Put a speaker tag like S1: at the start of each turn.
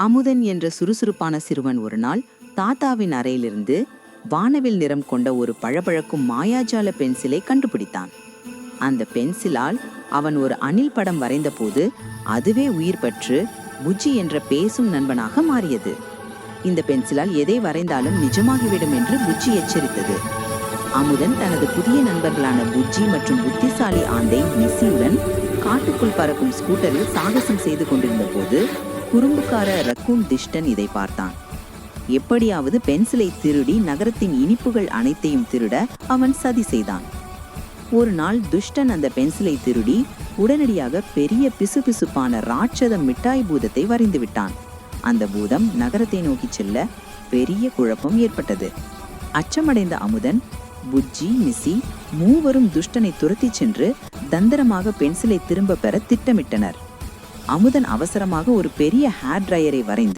S1: அமுதன் என்ற சுறுசுறுப்பான சிறுவன் ஒரு நாள் தாத்தாவின் அறையிலிருந்து வானவில் நிறம் கொண்ட ஒரு பளபளக்கும் மாயாஜால பென்சிலை கண்டுபிடித்தான். அந்த பென்சிலால் அவன் ஒரு அணில் படம் வரைந்தபோது அதுவே உயிர் பெற்று புஜ்ஜி என்ற பேசும் நண்பனாக மாறியது. இந்த பென்சிலால் எதை வரைந்தாலும் நிஜமாகிவிடும் என்று புஜ்ஜி எச்சரித்தது. அமுதன் தனது புதிய நண்பர்களான புஜ்ஜி மற்றும் புத்திசாலி ஆந்தை மிஸ்ஸியுடன் காட்டுக்குள் பறக்கும் ஸ்கூட்டரில் சாகசம் செய்து கொண்டிருந்த போது குறும்புக்கார ரக்கூன் திஷ்டன் இதை பார்த்தான். எப்படியாவது பென்சிலை திருடி நகரத்தின் இனிப்புகள் அனைத்தையும் திருட அவன் சதி செய்தான். ஒரு நாள் துஷ்டன் அந்த பென்சிலை திருடி உடனடியாக பெரிய பிசுபிசுப்பான ராட்சத மிட்டாய் பூதத்தை வரைந்து விட்டான். அந்த பூதம் நகரத்தை நோக்கி செல்ல பெரிய குழப்பம் ஏற்பட்டது. அச்சமடைந்த அமுதன், புஜ்ஜி, மிஸ்ஸி மூவரும் துஷ்டனை துரத்தி சென்று தந்திரமாக பென்சிலை திரும்ப பெற திட்டமிட்டனர். அமுதன் அவசரமாக ஒரு பெரிய ஹேர் டிரையரை வரைந்து